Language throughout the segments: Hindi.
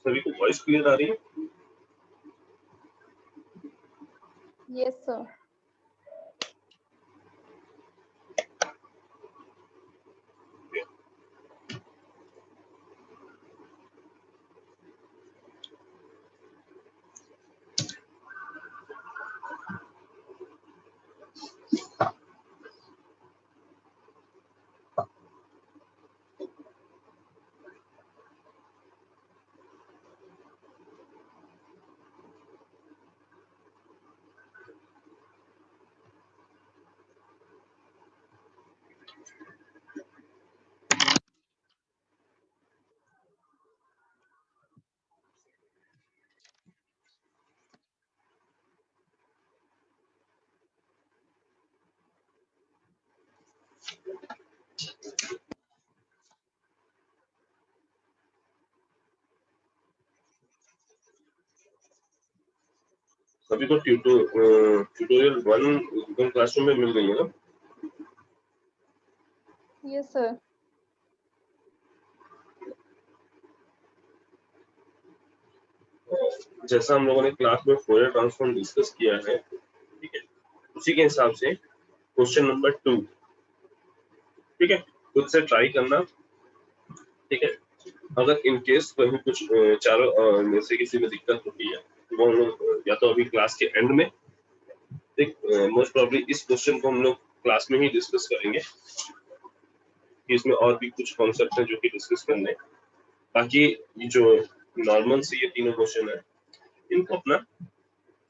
सभी को वॉइस क्लियर आ रही है? Yes sir. सभी को ट्यूटोरियल 1 गूगल क्लासरूम में मिल गई है ना? Yes sir. जैसा हम लोगों ने क्लास में फोरियर ट्रांसफॉर्म डिस्कस किया है, ठीक है, उसी के हिसाब से क्वेश्चन नंबर 2, ठीक है, खुद से ट्राई करना, ठीक है। अगर इन केस कहीं कुछ चारों में से किसी में दिक्कत होती है तो वो हम लोग या तो अभी क्लास के एंड में, ठीक, मोस्ट प्रॉब्ली इस क्वेश्चन को हम लोग क्लास में ही डिस्कस करेंगे कि इसमें और भी कुछ कॉन्सेप्ट हैं जो कि डिस्कस करने। बाकी ये जो नॉर्मल से ये तीनों क्वेश्चन है इनको अपना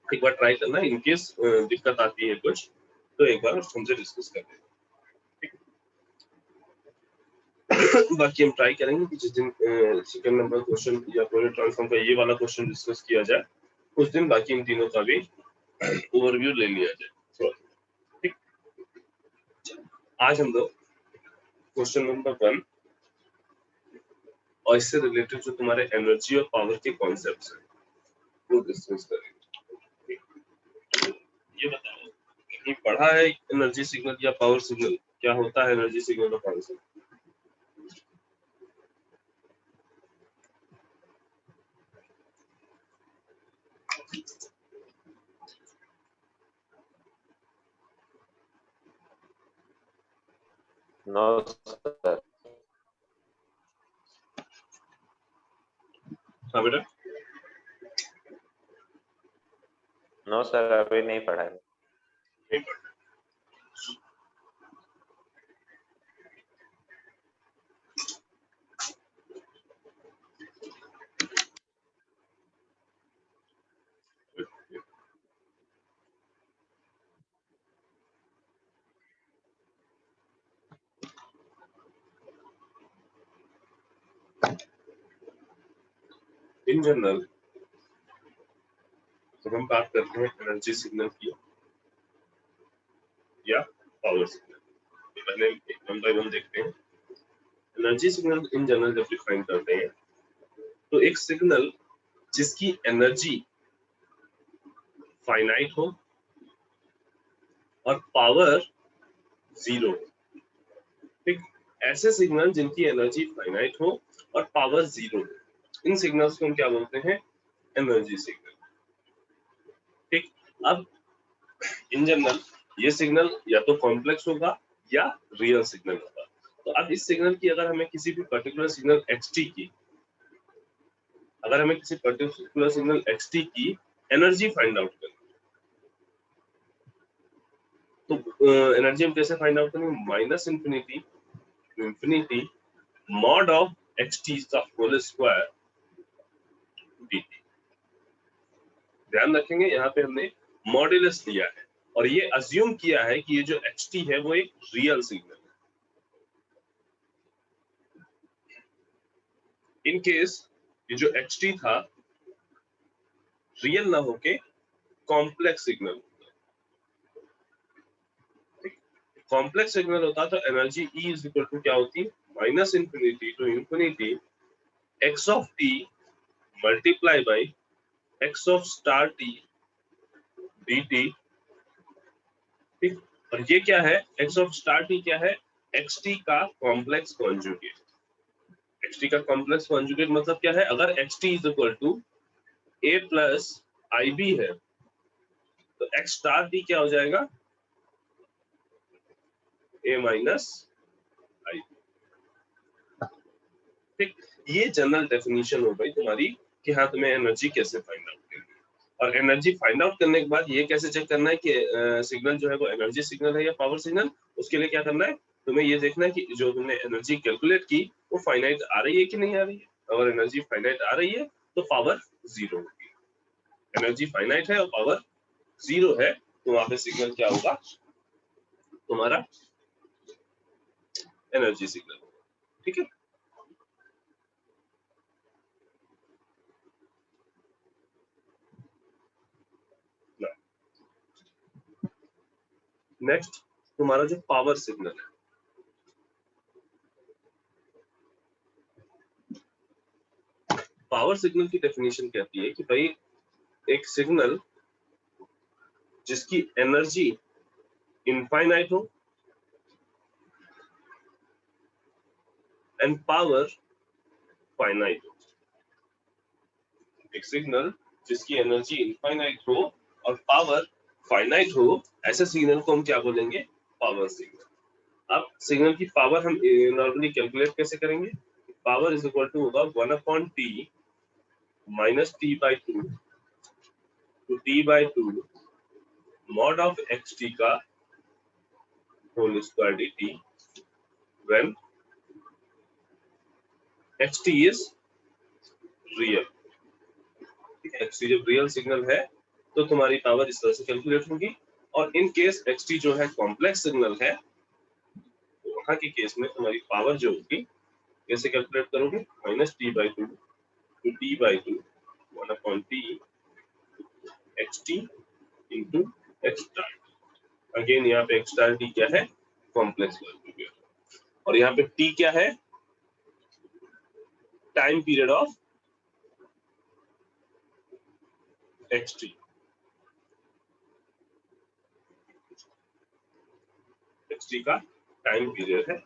एक बार ट्राई करना, इन केस दिक्कत आती है कुछ तो एक बार हमसे डिस्कस कर लेना, ठीक। बाकी हम ट्राई करेंगे कि जिस दिन सेकंड नंबर क्वेश्चन या फोरियर ट्रांसफॉर्म का ये वाला क्वेश्चन डिस्कस किया जाए उस दिन बाकी इन तीनों का भी ओवरव्यू ले लिया जाए, ठीक। आज हम लोग क्वेश्चन नंबर 1 और इससे रिलेटेड जो तुम्हारे एनर्जी और पावर के कॉन्सेप्ट्स हैं वो डिस्कस करेंगे। ये बताओ, कहीं पढ़ा है एनर्जी सिग्नल या पावर सिग्नल? क्या होता है एनर्जी सिग्नल और पावर सिग्नल? No sir. हाँ बेटा, नो सर, अभी नहीं पढ़ा है। नहीं पढ़ा। इन जनरल जब हम बात करते हैं एनर्जी सिग्नल की या पावर सिग्नल, तो पहले वन बाय वन देखते हैं। एनर्जी सिग्नल इन जनरल जब डिफाइन करते हैं तो एक सिग्नल जिसकी एनर्जी फाइनाइट हो और पावर 0, ठीक, ऐसे सिग्नल जिनकी एनर्जी फाइनाइट हो और पावर 0, इन सिग्नल्स को हम क्या बोलते हैं? एनर्जी सिग्नल, ठीक। अब इन जनरल ये सिग्नल या तो कॉम्प्लेक्स होगा या रियल सिग्नल होगा। तो अब इस सिग्नल की अगर हमें किसी भी पर्टिकुलर सिग्नल xt की, अगर हमें किसी पर्टिकुलर सिग्नल xt की एनर्जी फाइंड आउट करनी, तो एनर्जी हम कैसे फाइंड आउट करेंगे? Minus infinity to infinity mod of xt का होल स्क्वायर dt। ध्यान रखेंगे यहाँ पे हमने मॉड्यूलस लिया है और ये अज्यूम किया है कि ये जो xt है वो एक रियल सिग्नल है। इन केस ये जो xt था रियल ना होके कॉम्प्लेक्स सिग्नल, कॉम्प्लेक्स सिग्नल होता तो energy E is equal to क्या होती? Minus infinity to infinity x of t multiply by x of star t dt, ठीक। और ये क्या है? x ऑफ स्टार t क्या है? xt का कॉम्प्लेक्स कॉन्जुगेट, xt का कॉम्प्लेक्स कॉन्जुगेट मतलब क्या है, अगर xt is equal to a plus ib है तो x स्टार b क्या हो जाएगा, a माइनस ib। ठीक, ये जनरल डेफिनेशन हो गई तुम्हारी कि हाँ तुम्हें एनर्जी कैसे फाइंड आउट करनी है। और एनर्जी फाइंड आउट करने के बाद ये कैसे चेक करना है कि सिग्नल जो है वो एनर्जी सिग्नल है या पावर सिग्नल, उसके लिए क्या करना है, तुम्हें ये देखना है कि जो तुमने एनर्जी कैलकुलेट की वो फाइनाइट आ रही है कि नहीं आ रही है। अगर एनर्जी फाइनाइट आ रही है तो पावर जीरो होगी, एनर्जी फाइनाइट है और पावर जीरो है तो वहां पे सिग्नल क्या होगा, तुम्हारा एनर्जी सिग्नल। ठीक है, नेक्स्ट तुम्हारा जो पावर सिग्नल है, पावर सिग्नल की डेफिनेशन कहती है कि भाई एक सिग्नल जिसकी एनर्जी इनफाइनाइट हो एंड पावर फाइनाइट हो, एक सिग्नल जिसकी एनर्जी इनफाइनाइट हो और पावर फाइनाइट हो, ऐसे सिग्नल को हम क्या बोलेंगे, पावर सिग्नल। अब सिग्नल की पावर हम नॉर्मली कैलकुलेट कैसे करेंगे, पावर इज इक्वल टू होगा 1/t minus t by 2 to t by 2 mod of xt का whole square dt when xt is real. ठीक है, xt जब रियल सिग्नल है तो तुम्हारी पावर इस तरह से कैलकुलेट होगी। और इन केस xt जो है कॉम्प्लेक्स सिग्नल है तो वहां के केस में तुम्हारी पावर जो होगी कैसे कैलकुलेट करोगे, minus t by 2 to t by 2 1/t xt into x star. Again यहाँ पे x स्टार t क्या है, कॉम्प्लेक्स कॉन्जुगेट, और यहाँ पे t क्या है, time period of xt। xt का टाइम पीरियड है।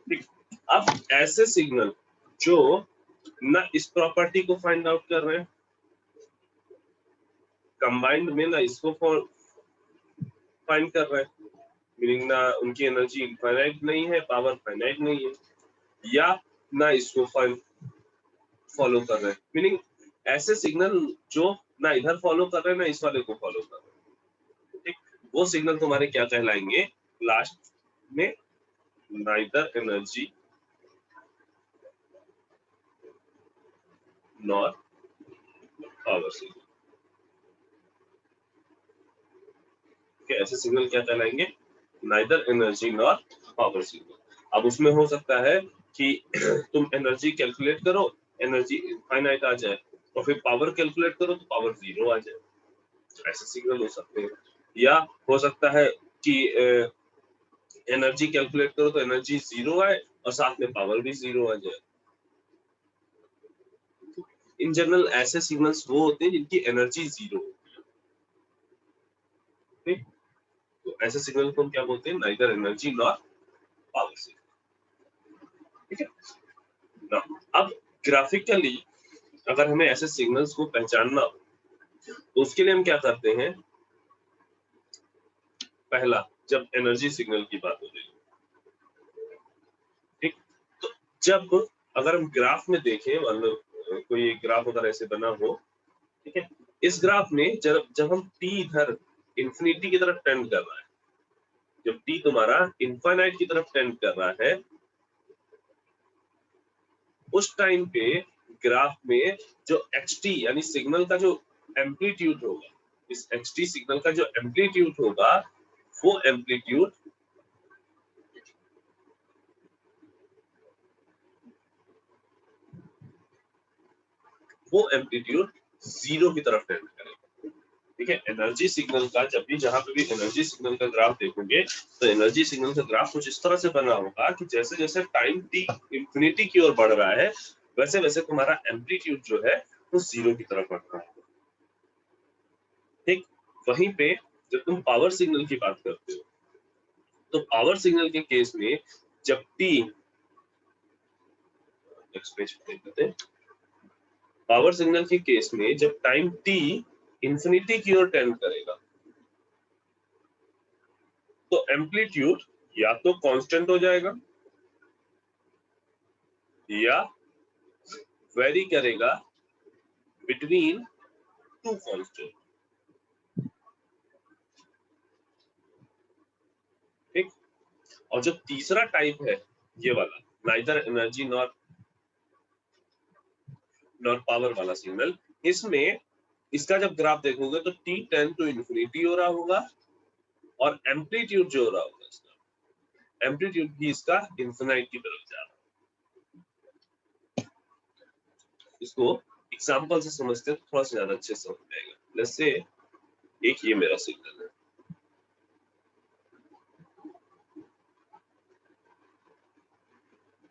ठीक, अब ऐसे सिग्नल जो ना इस प्रॉपर्टी को फाइंड आउट कर रहे हैं कंबाइंड में, ना इसको फाइंड कर रहे हैं, मीनिंग ना उनकी एनर्जी इनफाइनाइट नहीं है, पावर फाइनाइट नहीं है, या ना इसको फॉलो कर रहे हैं, मीनिंग ऐसे सिग्नल जो ना इधर फॉलो कर रहे हैं ना इस वाले को फॉलो कर रहे हैं। ठीक, वो सिग्नल तुम्हारे क्या कहलाएंगे लास्ट में, neither energy nor power signal. ऐसे सिग्नल क्या कहलाएंगे, neither energy nor power signal. अब उसमें हो सकता है कि तुम एनर्जी कैलकुलेट करो, एनर्जी इनफाइनाइट आ जाए, और फिर पावर कैलकुलेट करो तो पावर जीरो आ जाए, ऐसे सिग्नल हो सकते हैं। या हो सकता है कि एनर्जी कैलकुलेट करो तो एनर्जी जीरो आए और साथ में पावर भी जीरो आ जाए। इन जनरल ऐसे सिग्नल्स वो होते हैं जिनकी एनर्जी जीरो होती है, तो ऐसे सिग्नल को हम क्या बोलते हैं, neither energy nor power signal. ठीक है ना। अब ग्राफिकली अगर हमें ऐसे सिग्नल्स को पहचानना हो तो उसके लिए हम क्या करते हैं, पहला जब एनर्जी सिग्नल की बात हो रही है, ठीक, तो जब अगर हम ग्राफ में देखें, मतलब कोई ग्राफ अगर ऐसे बना हो, ठीक है, इस ग्राफ में जब जब हम t इधर इंफिनिटी की तरफ टेंड कर रहा है, जब t तुम्हारा इनफाइनाइट की तरफ टेंड कर रहा है, उस टाइम पे ग्राफ में जो xt यानी सिग्नल का जो एम्पलीट्यूड होगा, इस xt सिग्नल का जो एम्पलीट्यूड होगा वो एम्पलीट्यूड जीरो की तरफ टेंड करेगा। ठीक है, एनर्जी सिग्नल का जब भी जहां पे भी एनर्जी सिग्नल का ग्राफ देखोगे तो एनर्जी सिग्नल का ग्राफ कुछ इस तरह से बना होगा कि जैसे जैसे टाइम t इंफिनिटी की ओर बढ़ रहा है वैसे वैसे तुम्हारा एम्पलीट्यूड जो है वो जीरो की तरफ बढ़ रहा है। ठीक, वहीं पे जब तुम पावर सिग्नल की बात करते हो तो पावर सिग्नल के केस में जब t नेक्स्ट पेज पे देखते हैं। पावर सिग्नल के केस में जब टाइम t इंफिनिटी की ओर टेंड करेगा तो एम्पलीट्यूड या तो कांस्टेंट हो जाएगा या वेरी करेगा बिटवीन टू कांस्टेंट। ठीक, और जो तीसरा टाइप है ये वाला नाइदर एनर्जी नॉर पावर वाला सिग्नल, इसमें इसका जब ग्राफ देखोगे तो t टेंड टू इंफिनिटी हो रहा होगा और एम्पलीट्यूड जो हो रहा होगा इसका एम्पलीट्यूड भी इसका इन्फिनाइट की तरफ जा रहा है। इसको एग्जांपल से समझते हैं तो थोड़ा सा ज्यादा अच्छे से समझ में आएगा। जैसे एक ये मेरा सिग्नल है,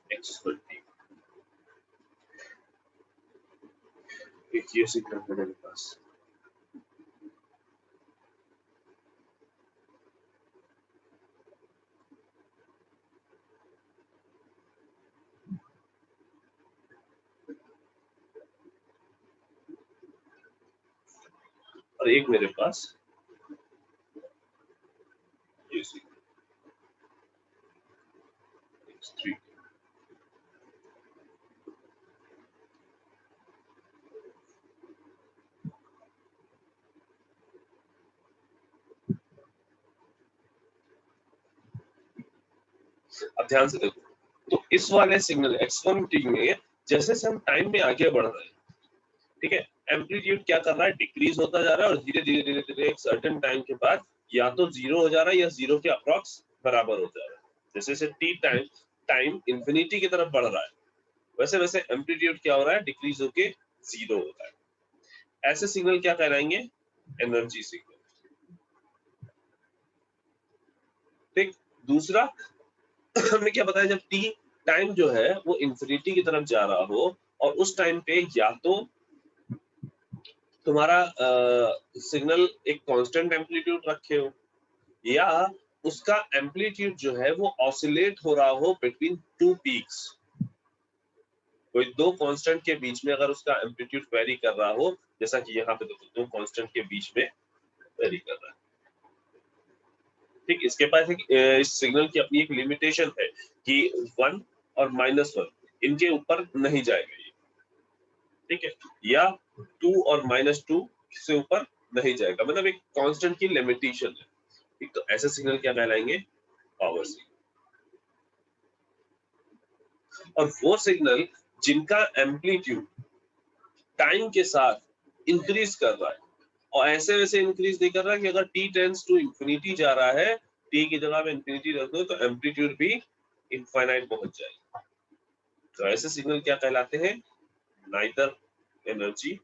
x20, एक ये सिग्नल है मेरे पास, और एक मेरे पास ये सिग्नल x3। अब ध्यान से देखो, तो इस वाले सिग्नल x1t में जैसे से हम टाइम में आगे बढ़ रहे हैं, ठीक है, एम्पलीट्यूड क्या कर रहा है, डिक्रीज होता जा रहा है और धीरे धीरे धीरे धीरे एक सर्टेन टाइम के बाद या तो जीरो हो जा रहा है या जीरो के अप्रॉक्स बराबर हो जा रहा है। जैसे जैसे टी टाइम इंफिनिटी की तरफ बढ़ रहा है वैसे वैसे एम्पलीट्यूड क्या हो रहा है, डिक्रीज होके जीरो हो रहा है। ऐसे सिग्नल क्या कहलाएंगे, एनर्जी सिग्नल। ठीक, दूसरा हमने क्या बताया, जब टी टाइम जो है वो इंफिनिटी की तरफ जा रहा हो और उस टाइम पे या तो तुम्हारा सिग्नल एक कांस्टेंट एम्पलीट्यूड रखे हो या उसका एम्पलीट्यूड जो है वो ऑसिलेट हो रहा हो बिटवीन टू पीक्स। कोई दो कांस्टेंट के बीच में अगर उसका एम्पलीट्यूड वेरी कर रहा हो, जैसा कि यहाँ पे देखो दो कांस्टेंट के बीच में वेरी कर रहा है। ठीक, इसके पास इस सिग्नल की अपनी एक लिमिटेशन है कि 1 और -1 इनके ऊपर नहीं जाएगा ये, ठीक है, या 2 और -2 से ऊपर नहीं जाएगा, मतलब एक कांस्टेंट की लिमिटेशन है। ठीक, तो ऐसे सिग्नल क्या कहलाएंगे, पावर सिग्नल। और वो सिग्नल जिनका एम्पलीट्यूड टाइम के साथ इंक्रीज कर रहा है और ऐसे वैसे इंक्रीज नहीं कर रहा कि अगर t टेंड्स टू इंफिनिटी जा रहा है, t की जगह में इंफिनिटी रख दो तो एम्पलीट्यूड भी इनफाइनाइट पहुंच जाएगा। तो ऐसे सिग्नल क्या कहलाते हैं, neither energy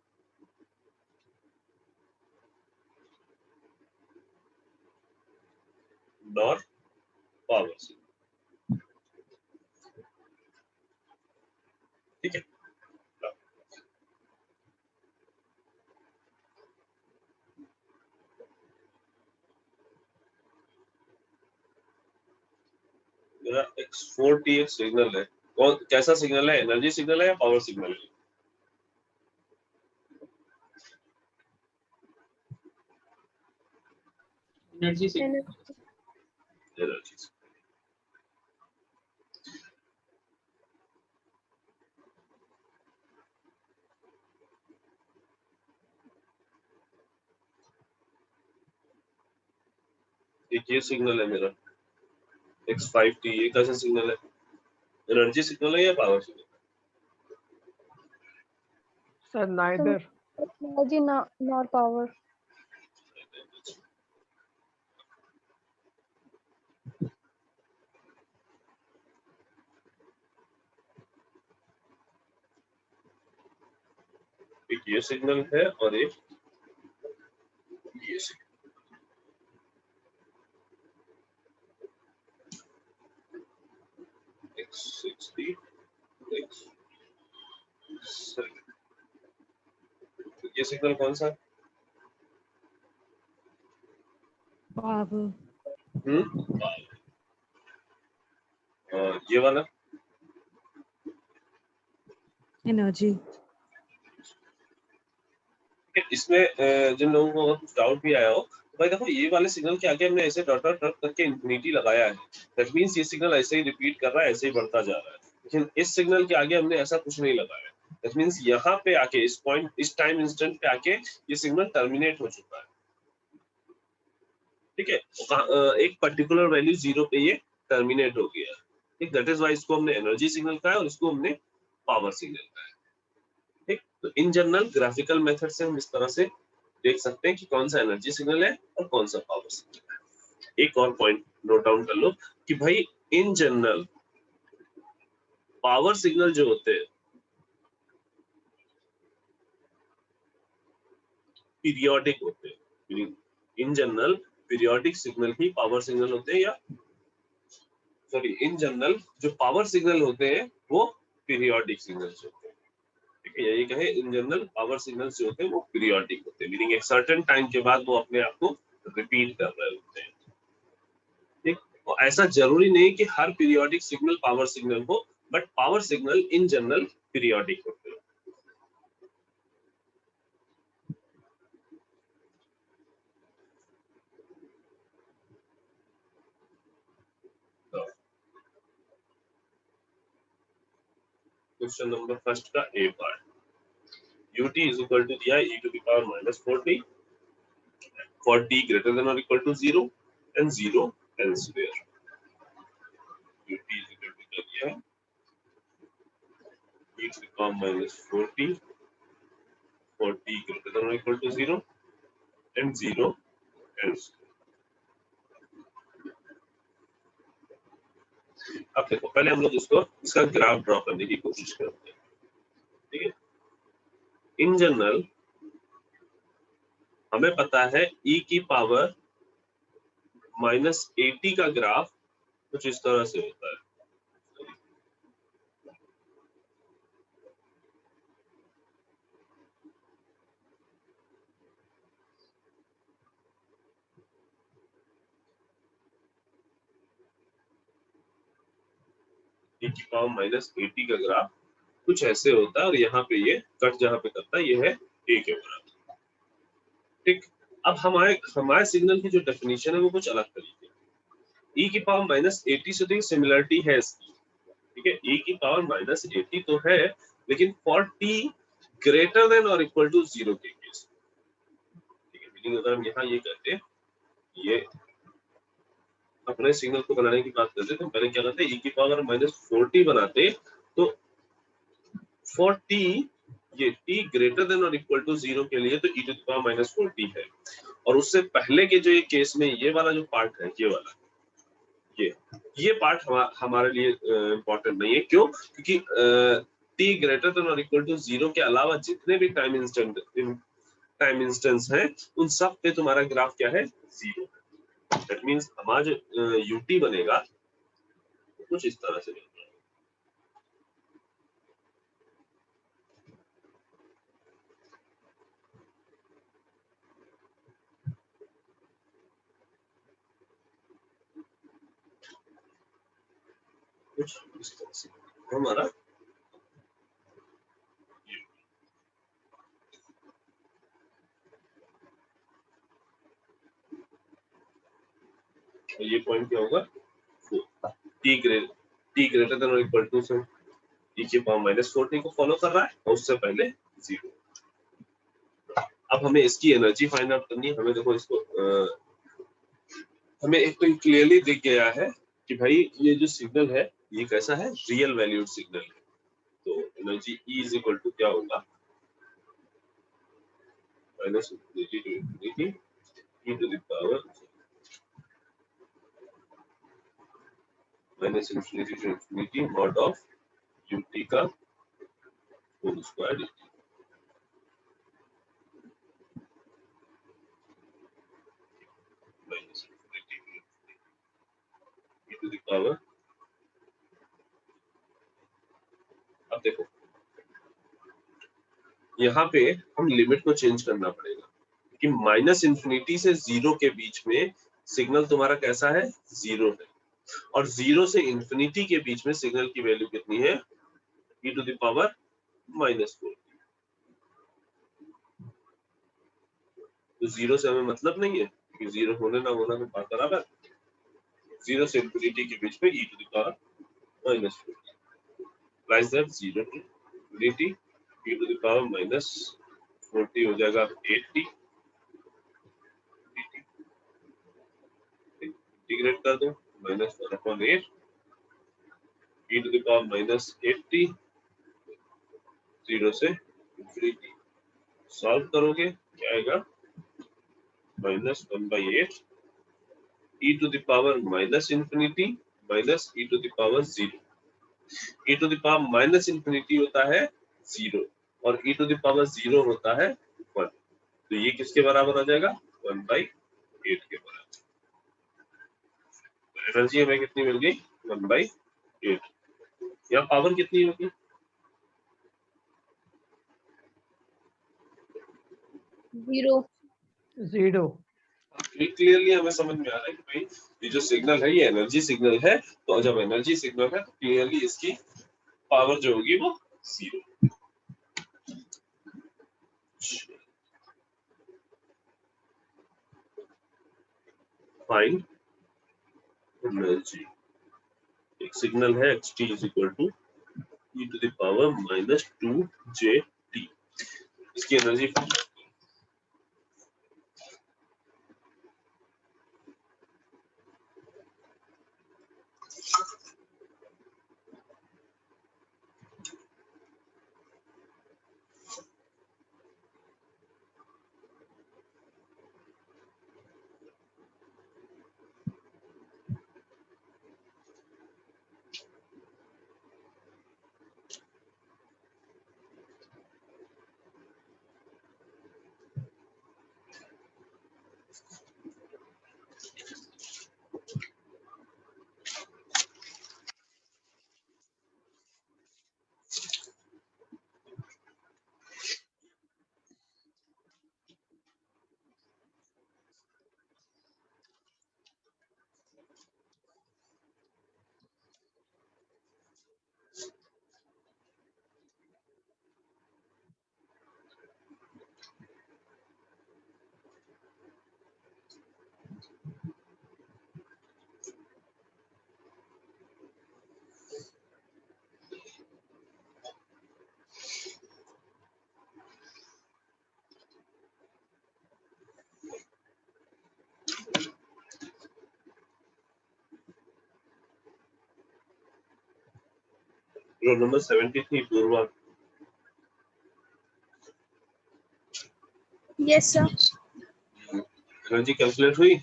nor power signal. ठीक है, मेरा x4t एक सिग्नल है, कौन कैसा सिग्नल है, एनर्जी सिग्नल है या पावर सिग्नल है, एनर्जी सिग्नल। एनर्जी। एक ये सिग्नल है मेरा x5t, ये कैसा सिग्नल है, एनर्जी सिग्नल है या power signal, sir neither. Energy nor power. एक ये सिग्नल है और एक ये सिग्नल। x60 x7, ये सिग्नल कौन सा, पावर। और ये वाला एनर्जी। इसमें जिन लोगों को अगर कुछ डाउट भी आया हो तो भाई देखो, ये वाले सिग्नल के आगे हमने ऐसे डॉट डॉट डॉट करके इंफिनिटी लगाया है, दैट मींस ये सिग्नल ऐसे ही रिपीट कर रहा है, ऐसे ही बढ़ता जा रहा है। लेकिन इस सिग्नल के आगे हमने ऐसा कुछ नहीं लगाया, दैट मींस यहाँ पे आके इस पॉइंट, इस टाइम इंस्टेंट पे आके ये सिग्नल टर्मिनेट हो चुका है। ठीक है, एक पर्टिकुलर वैल्यू 0 पे ये टर्मिनेट हो गया। ठीक, दैट इज व्हाई इसको हमने एनर्जी सिग्नल कहा है और इसको हमने पावर सिग्नल कहा है। ठीक, तो इन जनरल ग्राफिकल मेथड से हम इस तरह से देख सकते हैं कि कौन सा एनर्जी सिग्नल है और कौन सा पावर सिग्नल है। एक और पॉइंट नोट डाउन कर लो कि भाई इन जनरल पावर सिग्नल जो होते हैं पीरियोडिक होते हैं। In general periodic signal he power signal होते हैं, या सॉरी, इन जनरल जो पावर सिग्नल होते हैं वो पीरियोडिक सिग्नल्स होते हैं। ठीक है, यही कहे इन जनरल पावर सिग्नल्स जो होते हैं वो पीरियोडिक होते हैं, मीनिंग एक सर्टेन टाइम के बाद वो अपने आप को रिपीट कर रहे होते हैं। ठीक, तो ऐसा जरूरी नहीं कि हर पीरियोडिक सिग्नल पावर सिग्नल हो, but power signal in general periodic होते हैं। क्वेश्चन नंबर फर्स्ट का ए part, ut is equal to दिया e to the power -40 for t greater than or equal to 0 and 0 elsewhere. ut is equal to क्या दिया है, e to the power -40 for t greater than or equal to 0 and 0 elsewhere. अब देखो, पहले हम लोग इसका ग्राफ ड्रॉ करने की कोशिश करते हैं। ठीक है, इन जनरल हमें पता है e की पावर -80 का ग्राफ कुछ इस तरह से होता है। e की पावर -80 का ग्राफ कुछ ऐसे होता है और यहाँ पे ये कट जहाँ पे करता है ये है a के बराबर। ठीक, अब हमारे सिग्नल की जो डेफिनेशन है वो कुछ अलग तरीके की। e की पावर -80 से तो सिमिलरिटी है इसकी। ठीक है, e की पावर -80 तो है, लेकिन फॉर t ग्रेटर देन और इक्वल टू 0 के केस। ठीक है, मीनिंग अगर हम यहाँ ये करते, ये अपने सिग्नल को बनाने की बात करते तो पहले क्या करते, e की पावर -40 बनाते तो फॉर t, ये t ग्रेटर देन और इक्वल टू 0 के लिए तो e टू द पावर -40 है, और उससे पहले के जो ये केस में ये वाला जो पार्ट है, ये वाला, ये पार्ट हमारे लिए इम्पोर्टेंट नहीं है। क्यों? क्योंकि t ग्रेटर देन और इक्वल टू 0 के अलावा जितने भी टाइम इंस्टेंस हैं उन सब पे तुम्हारा ग्राफ क्या है, 0। दैट मींस हमारा जो ut बनेगा कुछ इस तरह से बनेगा। कुछ इस तरह से हमारा ये पॉइंट क्या होगा, t ग्रेटर देन और इक्वल टू से e की पावर -40 को फॉलो कर रहा है और उससे पहले 0। अब हमें इसकी एनर्जी फाइंड आउट करनी है। हमें देखो इसको हमें एक तो क्लियरली दिख गया है कि भाई ये जो सिग्नल है ये कैसा है, रियल वैल्यूड सिग्नल है। तो energy E is equal to क्या होगा, -infinity to infinity e to the power -infinity to infinity mod of ut का whole square dt। e to the power, अब देखो यहाँ पे हम लिमिट को चेंज करना पड़ेगा कि -इन्फिनिटी से 0 के बीच में सिग्नल तुम्हारा कैसा है, 0 है, और 0 से इन्फिनिटी के बीच में सिग्नल की वैल्यू कितनी है, e टू द पावर -4। तो 0 से हमें मतलब नहीं है कि 0 होने ना होना में बात बराबर। 0 से इंफिनिटी के बीच में e to the power -4 like that 0 to infinity e to the power -40 हो जाएगा 80। इंटीग्रेट कर दो -1/8 e टू द पावर -80 0 से इंफिनिटी। सॉल्व करोगे क्या आएगा -1/8 e to the power -infinity minus e to the power 0। e to the power minus infinity होता है 0 और e टू द पावर 0 होता है 1। तो ये किसके बराबर आ जाएगा 1/8 के बराबर। एनर्जी हमें कितनी मिल गई 1/8। यहाँ पावर कितनी होगी 0 क्लियरली हमें समझ में आ रहा है कि भाई ये जो सिग्नल है ये एनर्जी सिग्नल है। तो जब एनर्जी सिग्नल है तो क्लियरली इसकी पावर जो होगी वो 0। Find energy. एक सिग्नल है xt is equal to e to the power -2j t। इसकी energy roll number 73 Purva. Yes sir. Energy calculate हुई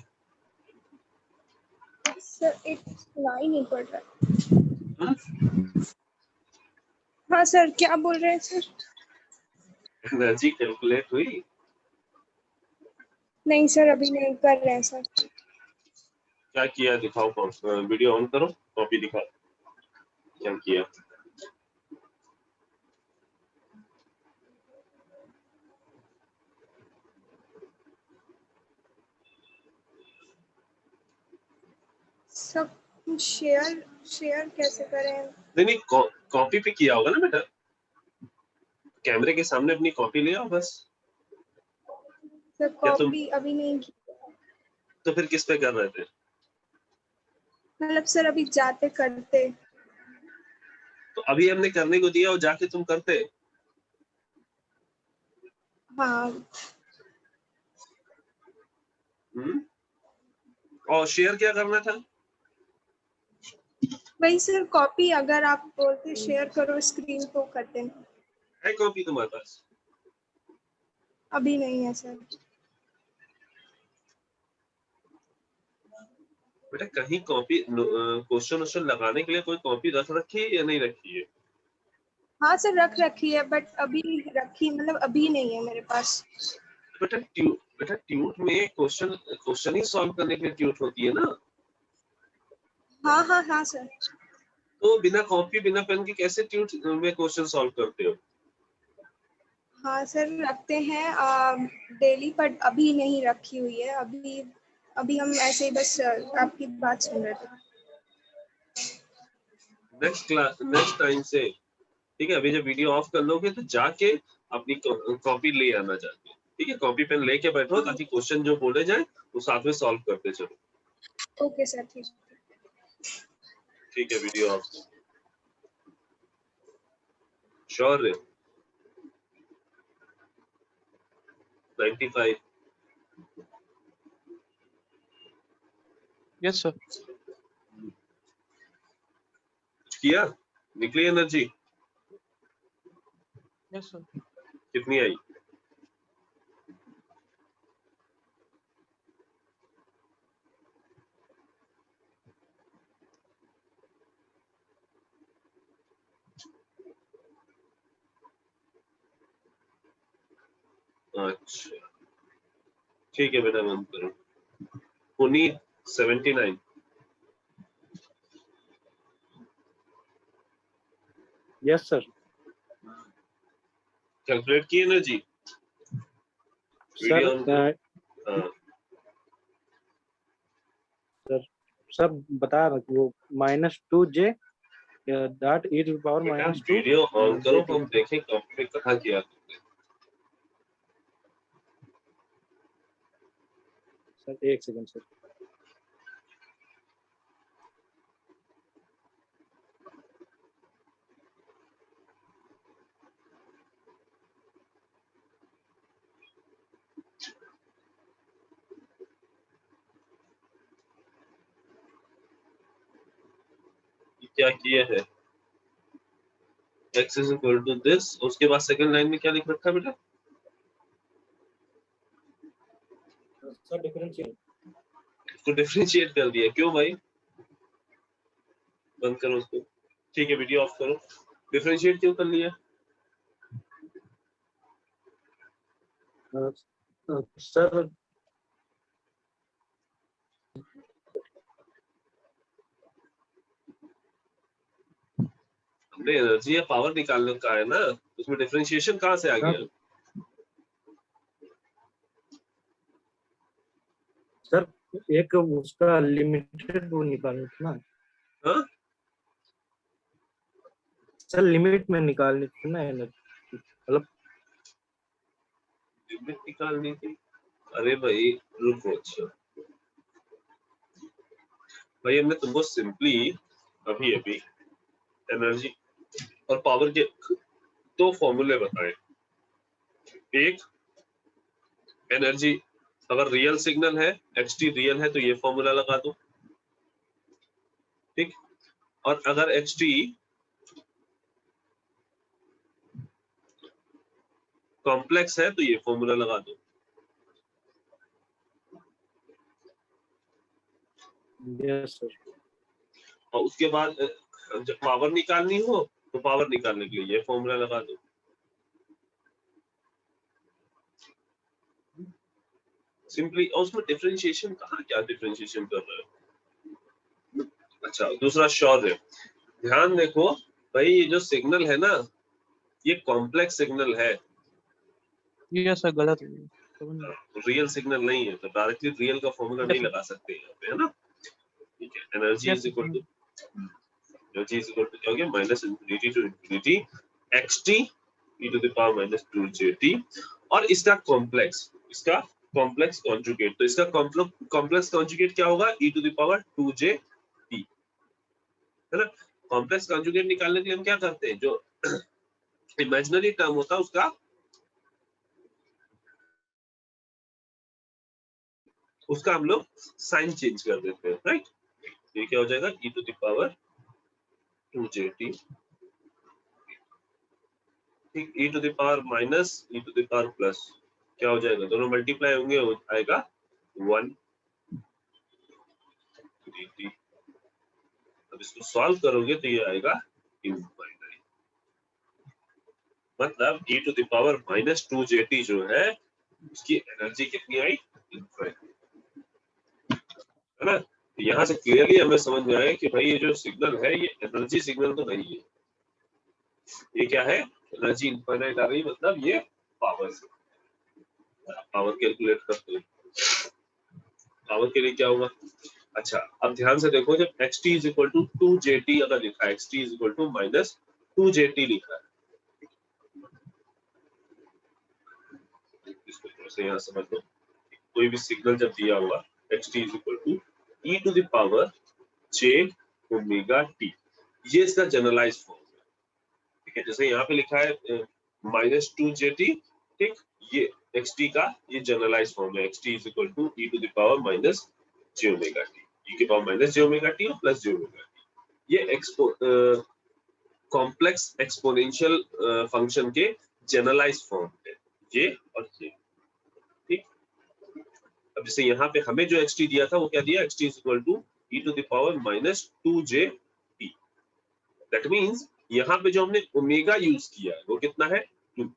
सर एक लाइन नहीं पड़ रहा। हाँ? हाँ सर क्या बोल रहे हैं सर? एनर्जी कैलकुलेट हुई नहीं सर अभी नहीं कर रहे हैं सर। क्या किया दिखाओ। वीडियो ऑन करो कॉपी दिखाओ क्या किया। सब शेयर शेयर कैसे करें? नहीं कॉपी पे किया होगा ना बेटा। कैमरे के सामने अपनी कॉपी ले आओ बस। सर क्या तुम कॉपी अभी नहीं की। तो फिर किस पे कर रहे थे? मतलब सर अभी जाते करते। तो अभी हमने करने को दिया और जाके तुम करते। हाँ और शेयर क्या करना था? वही सर कॉपी अगर आप बोलते शेयर करो स्क्रीन तो करते हैं। है कॉपी तुम्हारे पास? अभी नहीं है सर। बेटा कहीं कॉपी क्वेश्चन वोश्चन लगाने के लिए कोई कॉपी रख रखी है या नहीं रखी है? हाँ सर रख रखी है बट अभी रखी मतलब अभी नहीं है मेरे पास। बेटा ट्यूट में क्वेश्चन ही सॉल्व करने के लिए ट्यूट होती है ना। हाँ हाँ हाँ सर। तो बिना कॉपी बिना पेन के कैसे ट्यूट में क्वेश्चन सॉल्व करते हो? हाँ सर रखते हैं डेली पर अभी नहीं रखी हुई है। अभी अभी हम ऐसे ही बस आपकी बात सुन रहे थे। नेक्स्ट टाइम से ठीक है, अभी जब वीडियो ऑफ कर लोगे तो जाके अपनी कॉपी ले आना जाके, ठीक है, कॉपी पेन लेके बैठो ताकि क्वेश्चन जो बोले जाए वो साथ में सॉल्व करते चलो। ओके सर, ठीक है। ठीक है, वीडियो ऑफ। श्योर है? 95। Yes sir. किया? निकली एनर्जी? Yes sir. कितनी आई? अच्छा ठीक है बेटा, बंद करो। पुनीत 79। Yes sir. कैलकुलेट की एनर्जी? वीडियो ऑन सर हाँ, सर बता रहा वो -2j dot e to power बेटा -2 वीडियो ऑन करो, हम देखें कंप्लीट कहाँ किया तुमने। सर एक सेकंड सर। क्या किया है? x is equal to this, उसके बाद सेकंड लाइन में क्या लिख रखा है बेटा? Sir differential. उसको डिफरेंशिएट कर दिया, क्यों भाई? बंद करो उसको। ठीक है, वीडियो ऑफ करो। डिफरेंशिएट क्यों कर लिया? सर हमने एनर्जी या पावर निकालने का है ना, उसमें डिफरेंशिएशन कहाँ से आ गया? सर एक उसका लिमिटेड वो निकालना था ना। हाँ? सर लिमिट में निकालनी थी ना एनर्जी, मतलब लिमिट निकालनी थी। अरे भाई रुको, अच्छा भाई हमने तुमको सिंपली अभी अभी एनर्जी और पावर के दो फॉर्मूले बताए। एक, एनर्जी अगर रियल सिग्नल है, xt रियल है तो ये फॉर्मूला लगा दो, ठीक। और अगर xt कॉम्प्लेक्स है तो ये फॉर्मूला लगा दो। Yes sir. और उसके बाद जब पावर निकालनी हो तो पावर निकालने के लिए ये फॉर्मूला लगा दो। सिंपली। और उसमें डिफरेंशिएशन कहाँ, क्या डिफरेंशिएशन कर रहे हो? अच्छा, दूसरा श्योर है, ध्यान देखो भाई, ये जो सिग्नल है ना, ये कॉम्प्लेक्स सिग्नल है, यस सर, गलत है। रियल सिग्नल नहीं है, तो डायरेक्टली रियल का फॉर्मूला नहीं लगा सकते यहाँ पे, है ना। ठीक है, एनर्जी इज इक्वल टू क्या हो गया, minus infinity to infinity xt e to the power -2j t, और इसका कॉम्प्लेक्स कॉन्जुगेट, तो इसका कॉम्प्लेक्स कॉन्जुगेट क्या होगा, e to the power 2j t, है ना। कॉम्प्लेक्स कॉन्जुगेट निकालने के लिए हम क्या करते हैं, जो इमेजिनरी टर्म होता है उसका हम लोग साइन चेंज कर देते हैं, राइट। ये क्या हो जाएगा, e to the power 2j t, ठीक, e to the power minus e to the power plus, क्या हो जाएगा, दोनों मल्टीप्लाई होंगे, हो आएगा 1 dt। अब इसको सॉल्व करोगे तो ये आएगा इनफाइनाइट, मतलब e to the power -2j t जो है उसकी एनर्जी कितनी आई, इनफाइनाइट, है ना। यहाँ से क्लियरली हमें समझ में आया कि भाई ये जो सिग्नल है ये एनर्जी सिग्नल तो नहीं है, ये क्या है, एनर्जी इनफाइनाइट आ गई, मतलब ये पावर से। पावर कैलकुलेट करते हैं, पावर के लिए क्या होगा। अच्छा, अब ध्यान से देखो, जब xt is equal to 2j t अगर लिखा है, xt is equal to -2j t लिखा है, जैसे यहाँ समझ लो कोई भी सिग्नल जब दिया हुआ xt is equal to e to the power j omega t, ये इसका जनरलाइज फॉर्म है, ठीक है। जैसे यहाँ पे लिखा है -2jt, ठीक, ये xt का ये जनरलाइज फॉर्म है, xt is equal to e to the power minus j omega t, e के power minus j omega t और प्लस j ओमेगा t। ये कॉम्प्लेक्स एक्सपोनेंशियल फंक्शन के जनरलाइज फॉर्म है ये और ये, ठीक। अब जैसे यहाँ पे हमें जो xt दिया था वो क्या दिया, xt is equal to e to the power minus 2j t। That means यहाँ पे जो हमने ओमेगा यूज किया है वो कितना है 2,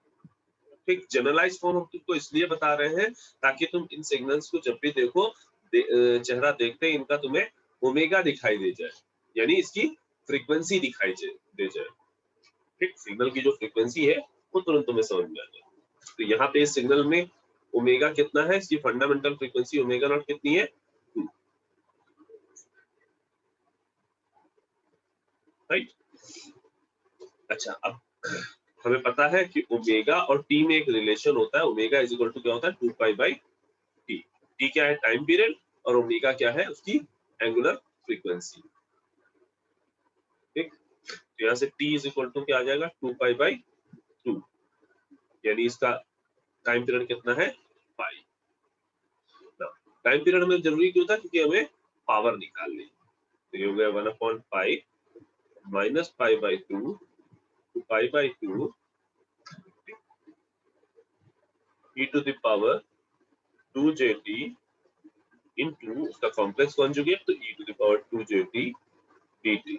ठीक। जनरलाइज फॉर्म हम तुमको इसलिए बता रहे हैं ताकि तुम इन सिग्नल्स को जब भी देखो चेहरा देखते ही इनका तुम्हें ओमेगा दिखाई दे जाए, यानी इसकी फ्रीक्वेंसी दिखाई दे जाए, ठीक। सिग्नल की जो फ्रीक्वेंसी है वो तुरंत तुम्हें समझ में आ जाए। तो यहाँ पे इस सिग्नल में ओमेगा कितना है, इसकी फंडामेंटल फ्रीक्वेंसी ओमेगा नॉट कितनी है 2, राइट। अच्छा, अब हमें पता है कि ओमेगा और टी में एक रिलेशन होता है, ओमेगा इज इक्वल टू क्या होता है 2 पाई बाई टी। टी क्या है टाइम पीरियड और ओमेगा क्या है उसकी एंगुलर फ्रीक्वेंसी, ठीक। तो यहाँ से टी इज इक्वल टू क्या आ जाएगा 2 पाई बाई 2, यानी इसका टाइम पीरियड कितना है पाई। टाइम पीरियड में जरूरी क्यों था, क्योंकि हमें पावर निकालनी, तो ये हो गया 1/पाई minus pi by 2 pi by 2 e to the power 2jt into उसका कॉम्प्लेक्स कॉन्जुगेट, तो e to the power 2jt dt,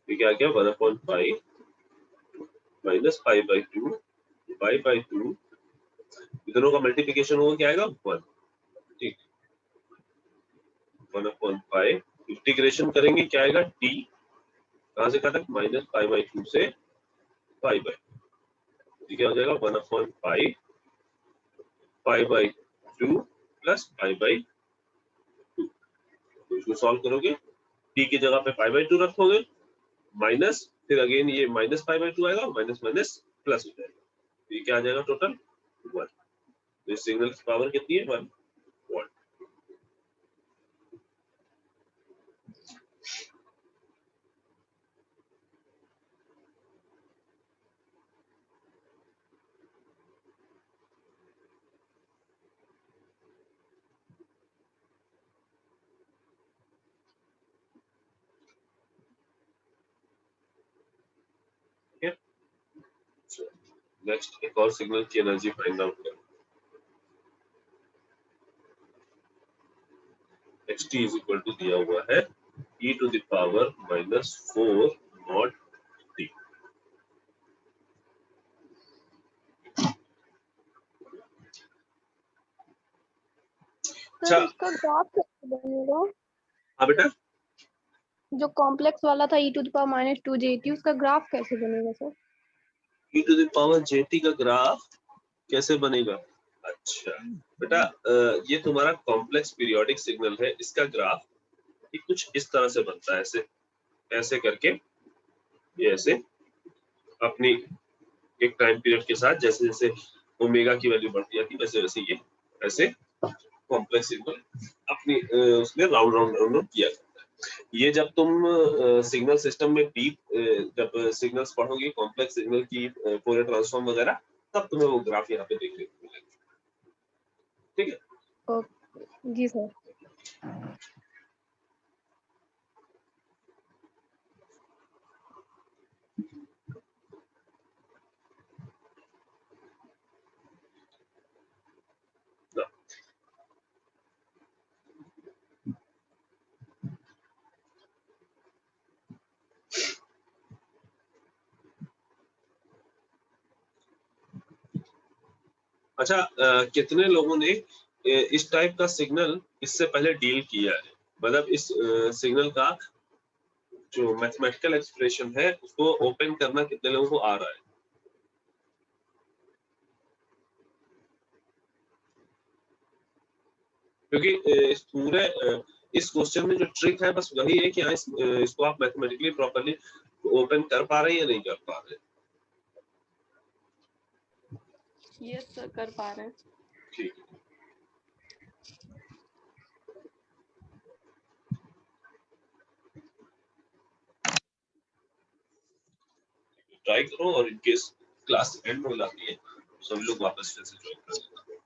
ये क्या आ गया 1/पाई minus pi by 2 pi by 2, दोनों का मल्टीप्लिकेशन होगा क्या आएगा 1, ठीक। 1/पाई इंटीग्रेशन करेंगे क्या आएगा t, कहां से कहां तक माइनस पाई बाई 2 से पाई बाई, ठीक है, हो जाएगा 1/पाई pi by 2 plus pi by 2। तो इसको सॉल्व करोगे t की जगह पे पाई बाई 2 रखोगे, माइनस फिर अगेन ये माइनस पाई बाई 2 आएगा, माइनस माइनस प्लस हो जाएगा, तो ये क्या आ जाएगा टोटल 1। तो इस सिग्नल की पावर कितनी है 1 वॉट। नेक्स्ट एक और सिग्नल की एनर्जी फाइंड आउट करो। xt इज इक्वल टू दिया हुआ है e to the power minus 4 not t। Sir इसका ग्राफ कैसे बनेगा? हाँ बेटा, जो कॉम्प्लेक्स वाला था e to the power minus 2jt, उसका ग्राफ कैसे बनेगा sir? e to the power jt का ग्राफ कैसे बनेगा? अच्छा बेटा, ये तुम्हारा कॉम्प्लेक्स पीरियोडिक सिग्नल है, इसका ग्राफ ये कुछ इस तरह से बनता है, ऐसे ऐसे करके, ये ऐसे अपनी एक टाइम पीरियड के साथ जैसे जैसे ओमेगा की वैल्यू बढ़ती जाती है वैसे वैसे ये ऐसे कॉम्प्लेक्स सिग्नल अपनी उसमें राउंड राउंड राउंड किया जाता है। ये जब तुम सिग्नल सिस्टम में डीप जब सिग्नल्स पढ़ोगे कॉम्प्लेक्स सिग्नल की फोरियर ट्रांसफॉर्म वगैरह, तब तुम्हें वो ग्राफ यहाँ पे देखने को मिलेगा, ठीक है। ओके जी सर। अच्छा, कितने लोगों ने इस टाइप का सिग्नल इससे पहले डील किया है, मतलब इस सिग्नल का जो मैथमेटिकल एक्सप्रेशन है उसको ओपन करना कितने लोगों को आ रहा है? क्योंकि इस पूरे इस क्वेश्चन में जो ट्रिक है बस वही है कि इसको आप मैथमेटिकली प्रॉपर्ली ओपन कर पा रहे हैं या नहीं कर पा रहे। यस सर कर पा रहे हैं। ठीक, ट्राई करो और इनकेस क्लास एंड हो जाती है सभी लोग वापस से ज्वाइन कर लेना।